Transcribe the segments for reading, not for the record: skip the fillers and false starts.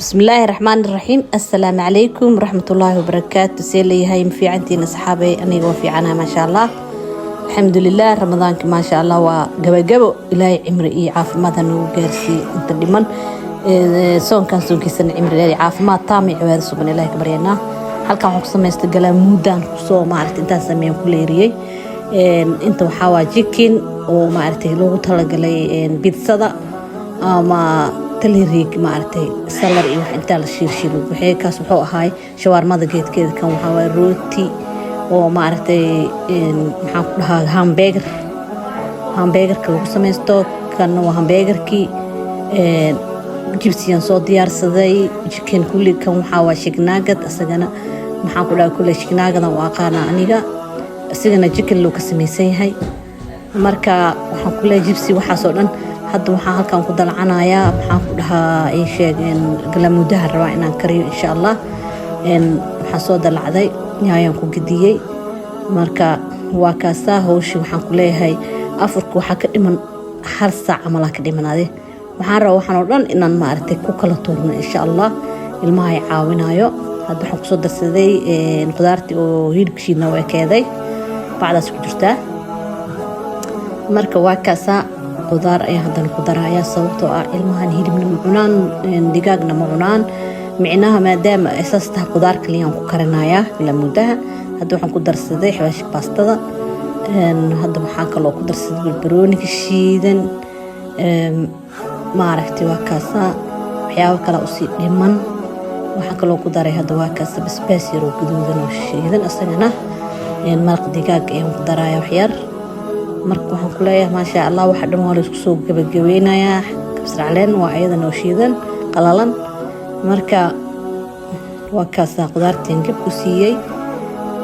بسم الله الرحمن الرحيم. السلام عليكم ورحمة الله وبركاته. سيلي هاي مفيعنتين أصحابي أنا وفي عنا ما شاء الله. الحمد لله رمضان ما شاء الله وجبو إلهي عمري عاف ماذا نوجرسي أنت دمن سون كان سون كيسن عمري عاف ما طامع وهذا سبحان الله كبرينا هل كان حكسم يستقل مودان خصو ما عرفت أنت سمين كل ريي أنت وحواجكين وما عرفت لو تلاقي بيتزا ما تليريك ما عرفتي سلر إيه أنت على الشير وحي كاس وحو هاي شوارما ذقيت كذا كان وحاول روتي وما عرفتي محاولها هامبرجر كلو سميستو كانوا هامبرجر كي جبسيان صوت ديار صدي كان كل كان وحاول شكناقد أسجنا محاولها كل شكناقد وقانا أنيقا أسجنا جكن لو كسميسي هاي مركا وحاول جبسي وحاسودن hadda waxaan halkan ku dalcanayaa maxaan ku dhahaa ay sheegeen galamudaha rabaa inaan kariyo insha Allah waxaan soo dalacday yaayaan ku gidiyay marka waa kaasa hawshi waxaan ku leeyahay afurku waxa ka dhiman hal saac ama la ka dhimanaaday waxaan rabaa waxaan oo dhan inaan ma aragtay ku kala tuurno insha Allah ilmaha ay caawinayo hadda waxaan ku soo darsaday qudaartii oo hilibkiina way keeday bacdaas ku jirtaa marka waa kaasa قدار أي هذا القدر هيا صوته علمها نهيل من معونان دجاجنا معونان معناها ما دام أساسها قدار كل يوم كرنايا لمدة هذا وحن قدر صديح واش باستا هذا وحاك الله قدر صديح بالبروني كشيدن ما عرفت وكاسا وحياة كلا أصيب لمن وحاك الله قدر هذا وكاسا بس باسيرو بدون وشيدن أصلا مرق دجاج يوم قدر هيا وحيار marka waxaan ku leeyahay ma sha Allah waxa dhan waa la isku soo gabagabeynaya kabsar caleen waa ayada noo shiidan qalalan marka waa kaasa qudaarteen gab ku siiyay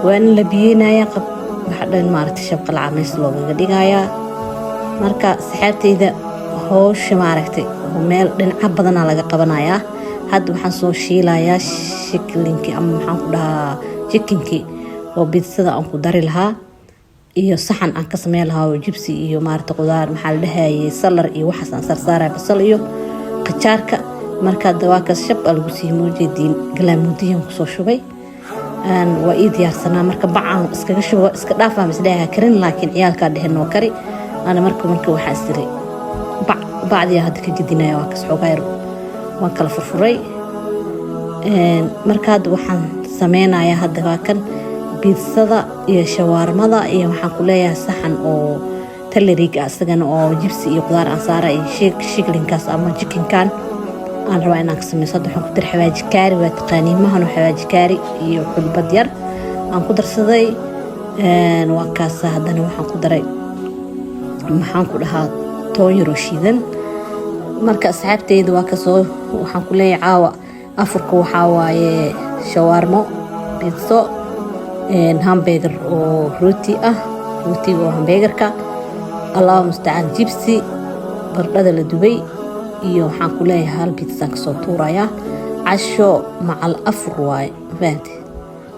waan la biyeynaya qab waxa dhan maartay shabqa laameys looga dhigaya marka saxaabteyda hoosh maartay meel dhinaca badan laga qabanaya hadda waxaan soo shiilayaa shiklinkii ama maxaan ku dhahaa chickenki oo bidsada aan ku dari lahaa iyo saxan aan ka sameeyay lahaa jibsi iyo maarta qudaar maxaa la dhahaayay salar iyo waxa aan sarsaaray basal iyo qajaarka marka dawaaka shab lagu sii muujeedin galaamudiyan ku soo shubay waa ii diyaarsanaa marka bacaan iskaga shubo iska dhaafaa misdaaha karin laakiin ciyaalka dhehno kari ana marka waxa isri bacdi hadda ka jidinaya waa kas xogaayr waan kala furfuray marka waxaan sameynayaa hadda waa kan بيتزا iyo shawarmada iyo waxaan ku leeyahay saxan oo talerig asagana oo jibsi iyo qudaar aan saaray shiklinkaas ama chickenkan aan rabaa inaan ka sameeyo waxaan ku dar xawaaji kaari waa taqaaniimahan xawaaji kaari iyo xulbad yar aan ku darsaday waa kaas hadana waxaan ku daray maxaan ku dhahaa tooyro shiidan marka asxaabteyda waa ka soo waxaan ku leeyahay caawa afurka waxa waaye shawarmo pizza hamburger oo rooti oo hamburgerka Allah musta'an jibsi bardhada la dubay iyo waxaan ku leeyahay hal pizza ka soo tuuraya casho macal afur waay faanti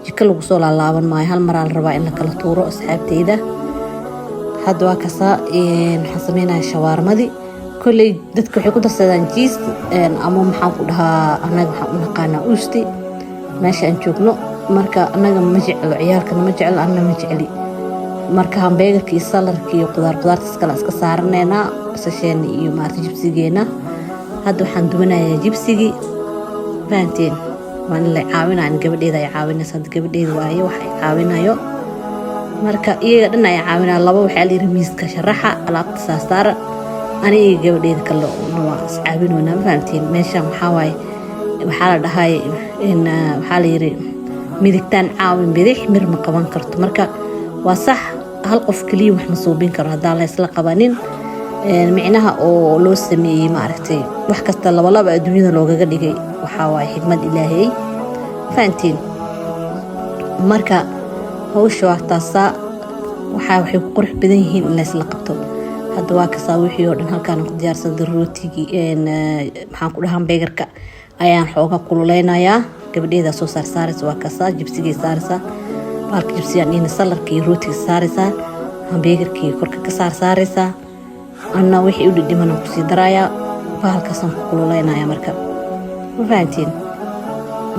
jikka lagu soo laalaaban maayo hal mar aan rabaa in la kala tuuro asxaabteyda hadda waa kasa waxaan sameynayaa shawarmadii kulay dadku waxay ku darsadaan cheese ama maxaan ku dhahaa anaga waxaan u naqaanaa uusti meesha aan joogno marka anaga ma jeclo ciyaalkana ma jeclo anna ma jecli marka hamburgerka iyo salarka iyo qudaartaas kala iska saarneena sasheen iyo maarta jibsigeena hadda waxaan dubanayaa jibsigi faanteen waan la caawinaan gabadheeda ay caawinaysaa gabadheeda waaye waxay caawinayo marka iyaga dhan ay caawinaa laba waxa la yiri miiska sharaxa alaabta saasaar aniga gabadheeda kale waa caawinoona faanteen meesha waxa waaye waxa la dhahay in waxa la yiri midigtaan caawin bidix mir ma qaban karto marka waa sax hal qof kaliya wax ma soobin karo hadaa la isla qabanin micnaha oo loo sameeyay ma aragtay wax kasta laba adduunyada loogaga dhigay waxa waay xigmad ilaahay faantiin marka hawsha waqtaasa waxay ku qurux badan yihiin in la isla qabto hadda waa ka saa wixii oo dhan halkaan ku diyaarsaday rootigi maxaan ku dhahaa hamburgerka ayaan xooga kululeynayaa gabadheeda soo saaraysa waa kaasa jibsiga saaraysa baalka jibsiga in salarkii rootiga saaraysa hamburgerkii korka ka saaraysa anna wixii u dhidhiman ku sii daraya baalkaas aan ku kululeynayaa marka ma fahantiin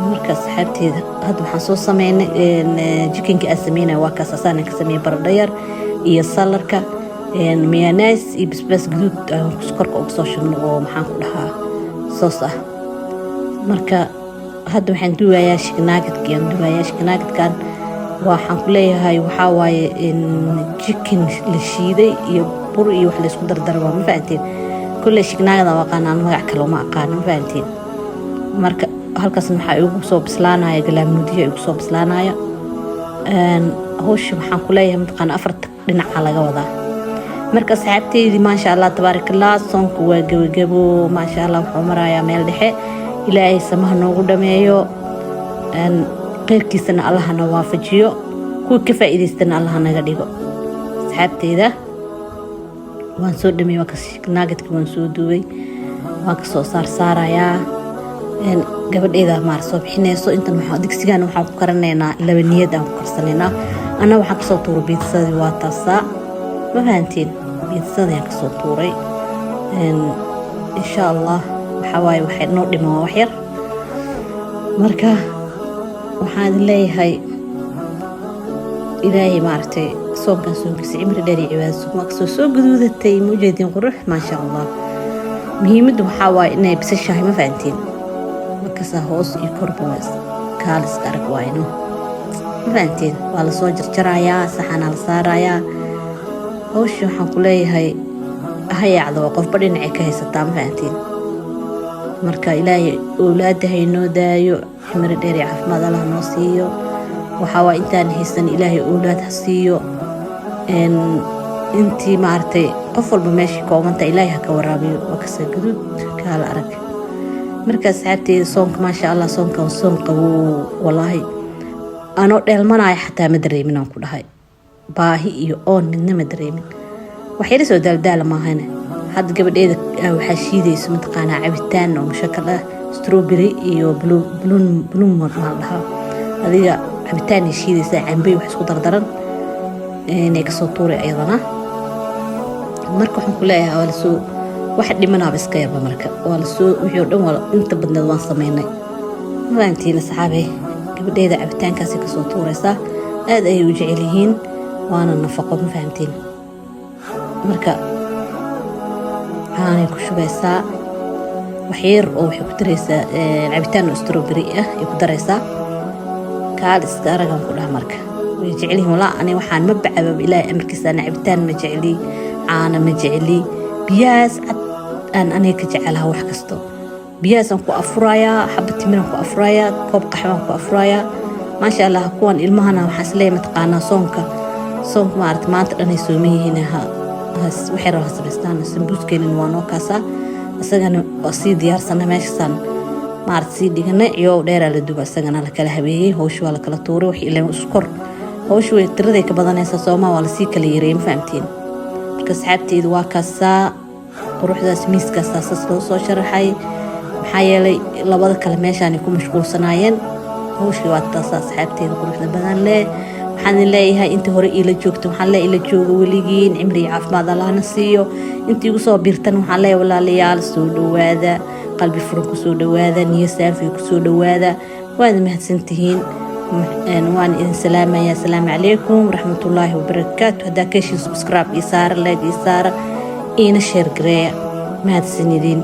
markaas saxaabteeda hadda waxaan soo sameynay jikinka aan sameynay waa kaas asaan ka sameeyay baradho yar iyo salarka mayonnaise iyo basbaas gaduud aan korka ugu soo shubno oo maxaan ku dhahaa soos ah marka hadda waxaan duwayaa shiknaagidkan waxaan ku leeyahay waxaa waaye chicken la shiiday iyo bur iyo wax la isku dardaro ma fahantiin kulle shiknaagada waa qanaan magac kale ma aqaan ma fahantiin marka halkaas maxaa igu soo bislaanaya galaamudiya igu soo bislaanaya hawsha waxaan ku leeyahay mataqaan afarta dhinaca laga wadaa marka saxaabteydii maasha Allah tabaarakallah soonku waa gabagabo maasha Allah wuxuu marayaa meel dhexe ilaahay samaha noogu dhameeyo qeyrkiisana Allah na waafajiyo kuwa ka faa'iideystana Allah naga dhigo saxaabteyda waan soo dhameeyay waa ka naagadka waan soo duubay waan ka soo saarayaa gabadheeda maar soo bixinayso intan waxa digsigan waxaan ku karanaynaa laba niyad aan ku karsanaynaa ana waxaan ka soo tuuray biitsadii waa taasa ma fahantiin biitsadii aan ka soo tuuray insha Allah waxa waaye waxay noo dhimaa wax yar marka waxaan leeyahay ilaahay maartay soonkan soonkiisa cimri dheer iyo cibaado soo guduudatay mujeedin qurux ma sha Allah muhiimadu waxa waaye inay bisashahay ma fahantiin markaas hoos iyo korboos kaalis arag waayno ma fahantiin waa la soo jarjarayaa saxana la saarayaa hawsha waxaan ku leeyahay hayacdo qofba dhinacay ka haysataa ma fahantiin marka ilaahay awlaadaha inoo daayo cimri dheer iyo caafimaad Allah noo siiyo waxa waa intaan haysan ilaahay awlaad ha siiyo intii maartay qof walba meeshii koobanta ilaahay ha ka waraabiyo waa ka soo guduud kala arag markaas saxaabteeda soonka maasha Allah soonka soon qabo wallahi anoo dheelmanaya xataa ma dareemin aan ku dhahay baahi iyo oon midna ma dareemin waxay soo daldaala maahane had gabadheeda waxa shiidayso mataqaana cabitaan oo mushakal ah strawberry iyo blue ma dhaha adiga cabitaan shiidaysa cambe wax isku dardaran inay ka soo tuuray ayadana marka waxaan ku leeyahay waa la soo wax dhimanaaba iska yarba marka waa la soo wixii dhan wala inta badneed waan sameynay maantiina saxaabe gabadheeda cabitaankaasi ka soo tuuraysa aad ay u jecel yihiin waana nafaqo ma fahamtiin marka aanay ku shubaysaa waxyar oo waxay ku daraysaa cabitaan strawberry ah ay ku daraysaa kaalis aragan ku dhaha marka way jecel yihiin wala ani waxaan ma bacaba ilaahay amarkiisa ana cabitaan ma jeceli caana ma jeceli biyaas aan aniga ka jecelahay wax kasto biyaas aan ku afurayaa xabad timir aan ku afurayaa koob qaxwo aan ku afurayaa ma sha Allah kuwan ilmahana waxa isleey mataqaana soonka maanta dhan ay soomayeen waxay raax sameystaan sambuuskeena waa noo kaasa asagana si diyaarsana meeshan maartii dhiganay iyo dheera la duba asagana la kala habeeyay hawshu waa la kala tuuray wax ilaa iskor hawshu way tirada ka badanaysa Soomaa waa la si kala yareeyay fahamtiin marka saxaabteedu waa kaasa quruxdaas miiskaas asaas loo soo sharaxay maxaa yeelay labada kale meeshaan ku mashquulsanaayeen hawshu waa taas saxaabteedu quruxda badan leh waxaan leeyahay inta hore ila joogto waxaan leeyahay ila joogo waligiin cimri caafimaad Allah na siiyo intii ugu soo biirtan waxaan leeyahay walaalayaal soo dhawaada qalbi furan ku soo dhawaada niyad saafi ku soo dhawaada waad mahadsantihiin waan idin salaamaya assalaamu calaykum waraxmatullaahi wabarakaatuh hadaa ka heshiin subscribe iyo saar like iyo saar ina share gareeya mahadsanidin